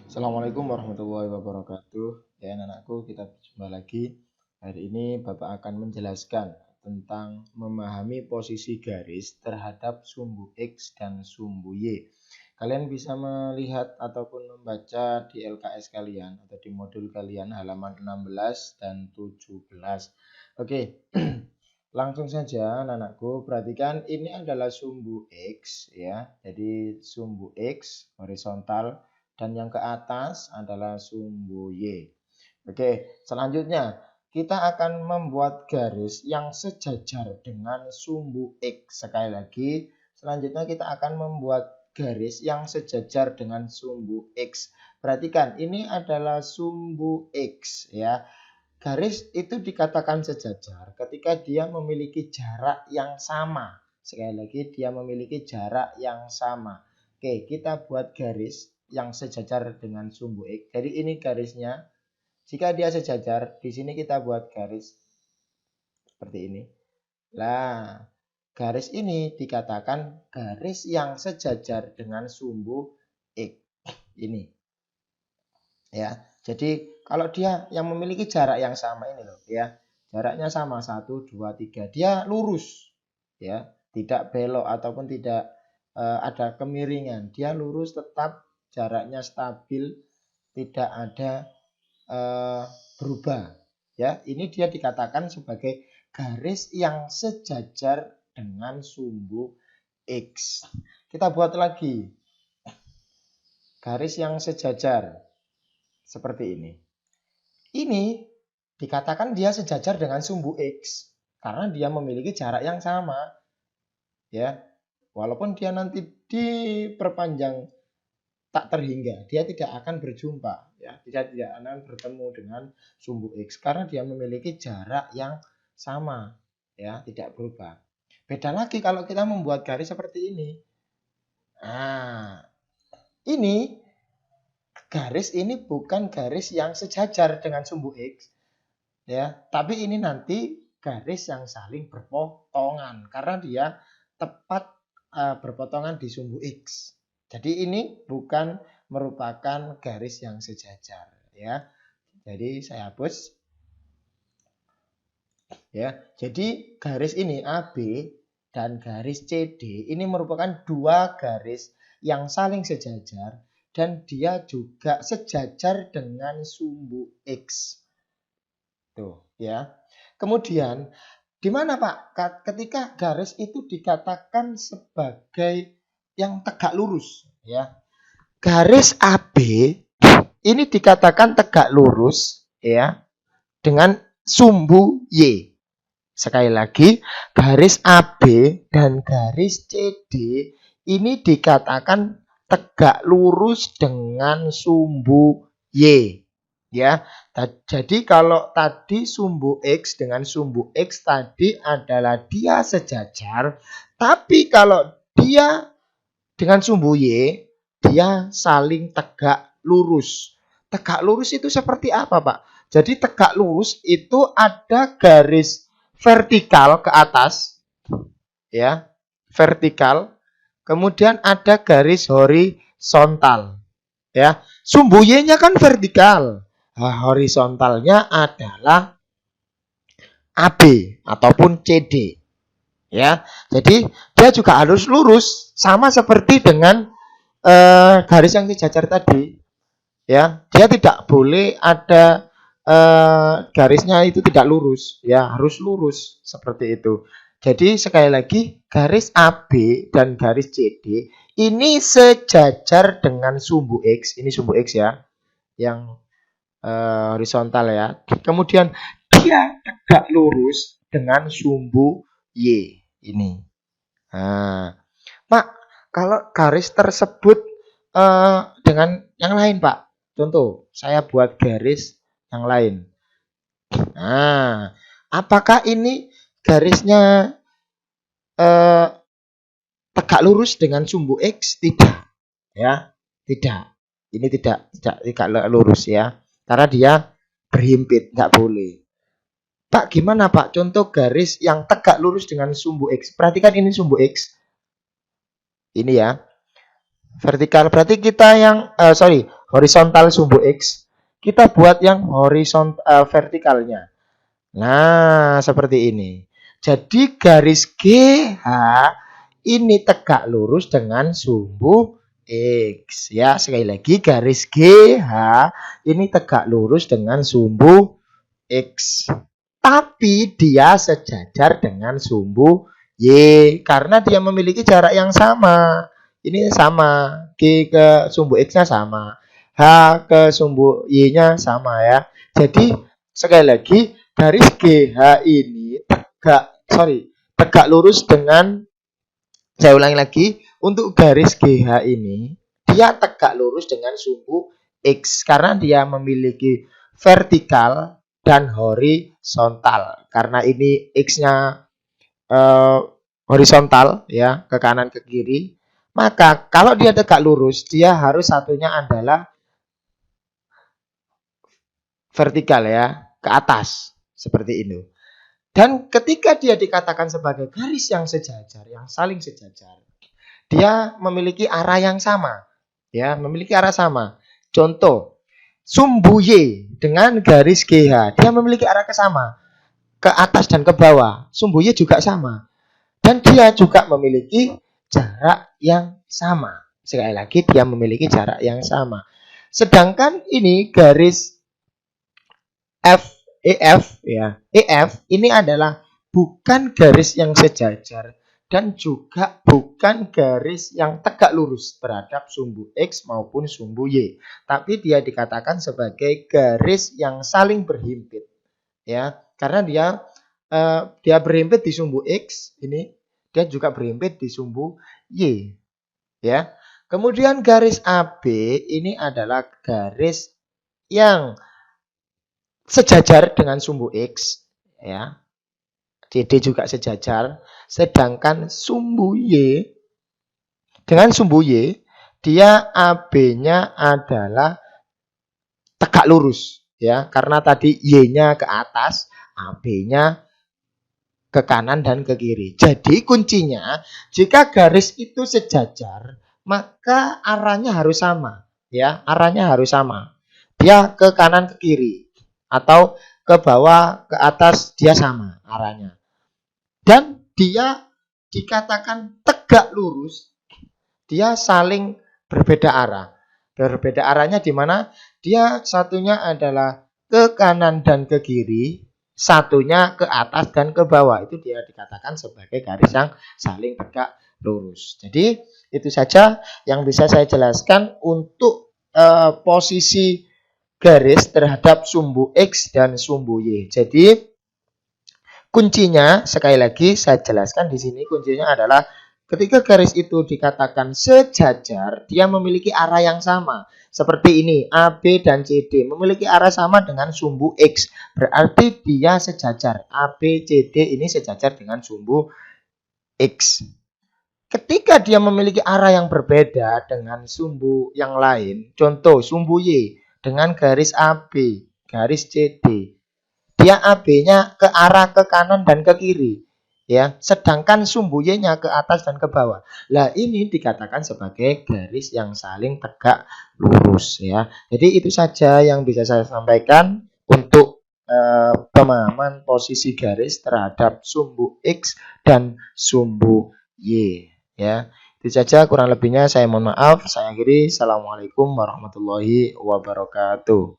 Assalamualaikum warahmatullahi wabarakatuh. Ya, anakku, kita berjumpa lagi. Hari ini Bapak akan menjelaskan tentang memahami posisi garis terhadap sumbu X dan sumbu Y. Kalian bisa melihat ataupun membaca di LKS kalian atau di modul kalian halaman 16 dan 17. Oke, langsung saja anakku, perhatikan ini adalah sumbu X ya. Jadi sumbu X horizontal dan yang ke atas adalah sumbu Y. Oke, selanjutnya kita akan membuat garis yang sejajar dengan sumbu X. Sekali lagi, selanjutnya kita akan membuat garis yang sejajar dengan sumbu X. Perhatikan, ini adalah sumbu X ya. Garis itu dikatakan sejajar ketika dia memiliki jarak yang sama. Sekali lagi, dia memiliki jarak yang sama. Oke, kita buat garis yang sejajar dengan sumbu X. Jadi ini garisnya. Jika dia sejajar, di sini kita buat garis seperti ini. Nah, garis ini dikatakan garis yang sejajar dengan sumbu X. Ini. Ya. Jadi kalau dia yang memiliki jarak yang sama ini loh ya. Jaraknya sama 1 2 3. Dia lurus ya, tidak belok ataupun tidak ada kemiringan. Dia lurus tetap, jaraknya stabil, tidak ada berubah ya. Ini dia dikatakan sebagai garis yang sejajar dengan sumbu X. Kita buat lagi garis yang sejajar seperti ini. Ini dikatakan dia sejajar dengan sumbu X karena dia memiliki jarak yang sama ya. Walaupun dia nanti diperpanjang tak terhingga, dia tidak akan berjumpa ya, dia tidak akan bertemu dengan sumbu X karena dia memiliki jarak yang sama ya, tidak berubah. Beda lagi kalau kita membuat garis seperti ini. Nah, ini garis ini bukan garis yang sejajar dengan sumbu X ya, tapi ini nanti garis yang saling berpotongan karena dia tepat berpotongan di sumbu X. Jadi ini bukan merupakan garis yang sejajar ya. Jadi saya hapus. Ya. Jadi garis ini AB dan garis CD ini merupakan dua garis yang saling sejajar dan dia juga sejajar dengan sumbu X. Tuh, ya. Kemudian di mana Pak ketika garis itu dikatakan sebagai yang tegak lurus ya. Garis AB ini dikatakan tegak lurus ya dengan sumbu Y. Sekali lagi, garis AB dan garis CD ini dikatakan tegak lurus dengan sumbu Y. Ya, jadi kalau tadi sumbu X dengan sumbu X tadi adalah dia sejajar, tapi kalau dia dengan sumbu Y, dia saling tegak lurus. Tegak lurus itu seperti apa, Pak? Jadi tegak lurus itu ada garis vertikal ke atas, ya, vertikal. Kemudian ada garis horizontal, ya. Sumbu Y-nya kan vertikal. Nah, horizontalnya adalah AB ataupun CD. Ya, jadi dia juga harus lurus sama seperti dengan garis yang sejajar tadi. Ya, dia tidak boleh ada garisnya itu tidak lurus. Ya, harus lurus seperti itu. Jadi sekali lagi garis AB dan garis CD ini sejajar dengan sumbu X. Ini sumbu X ya, yang horizontal ya. Kemudian dia tegak lurus dengan sumbu Y ini. Nah, Pak, kalau garis tersebut dengan yang lain, Pak. Contoh, saya buat garis yang lain. Nah, apakah ini garisnya tegak lurus dengan sumbu X? Tidak, ya, tidak. Ini tidak lurus ya. Karena dia berhimpit, nggak boleh. Pak, gimana Pak? Contoh garis yang tegak lurus dengan sumbu X. Perhatikan ini sumbu X. Ini ya. Vertikal berarti kita yang horizontal sumbu X, kita buat yang horizontal vertikalnya. Nah, seperti ini. Jadi garis GH ini tegak lurus dengan sumbu X. Ya, sekali lagi garis GH ini tegak lurus dengan sumbu X. Tapi dia sejajar dengan sumbu Y karena dia memiliki jarak yang sama. Ini sama, G ke sumbu X-nya sama, H ke sumbu Y-nya sama ya. Jadi sekali lagi garis GH ini tegak lurus dengan, saya ulangi lagi, untuk garis GH ini dia tegak lurus dengan sumbu X karena dia memiliki vertikal dan horizontal. Karena ini X-nya horizontal ya, ke kanan ke kiri, maka kalau dia tegak lurus dia harus satunya adalah vertikal ya, ke atas seperti ini. Dan ketika dia dikatakan sebagai garis yang sejajar, yang saling sejajar, dia memiliki arah yang sama. Ya, memiliki arah sama. Contoh, sumbu Y dengan garis GH, dia memiliki arah ke sama, ke atas dan ke bawah. Sumbu Y juga sama. Dan dia juga memiliki jarak yang sama. Sekali lagi, dia memiliki jarak yang sama. Sedangkan ini garis EF ya. EF ini adalah bukan garis yang sejajar dan juga bukan garis yang tegak lurus terhadap sumbu X maupun sumbu Y. Tapi dia dikatakan sebagai garis yang saling berhimpit. Ya, karena dia berhimpit di sumbu X ini, dia juga berhimpit di sumbu Y. Ya. Kemudian garis AB ini adalah garis yang sejajar dengan sumbu X ya. CD juga sejajar, sedangkan sumbu Y dengan sumbu Y dia AB-nya adalah tegak lurus ya, karena tadi Y-nya ke atas, AB-nya ke kanan dan ke kiri. Jadi kuncinya jika garis itu sejajar, maka arahnya harus sama ya, arahnya harus sama. Dia ke kanan ke kiri atau ke bawah ke atas dia sama arahnya. Dan dia dikatakan tegak lurus, dia saling berbeda arah. Berbeda arahnya di mana dia satunya adalah ke kanan dan ke kiri, satunya ke atas dan ke bawah. Itu dia dikatakan sebagai garis yang saling tegak lurus. Jadi itu saja yang bisa saya jelaskan untuk posisi garis terhadap sumbu X dan sumbu Y. Jadi kuncinya, sekali lagi saya jelaskan di sini, kuncinya adalah ketika garis itu dikatakan sejajar, dia memiliki arah yang sama. Seperti ini, AB dan CD memiliki arah sama dengan sumbu X. Berarti dia sejajar. AB, CD ini sejajar dengan sumbu X. Ketika dia memiliki arah yang berbeda dengan sumbu yang lain, contoh sumbu Y dengan garis AB, garis CD, dia AB-nya ke arah ke kanan dan ke kiri ya, sedangkan sumbu Y-nya ke atas dan ke bawah. Lah ini dikatakan sebagai garis yang saling tegak lurus ya. Jadi itu saja yang bisa saya sampaikan untuk pemahaman posisi garis terhadap sumbu X dan sumbu Y ya. Itu saja, kurang lebihnya saya mohon maaf. Saya akhiri. Assalamualaikum warahmatullahi wabarakatuh.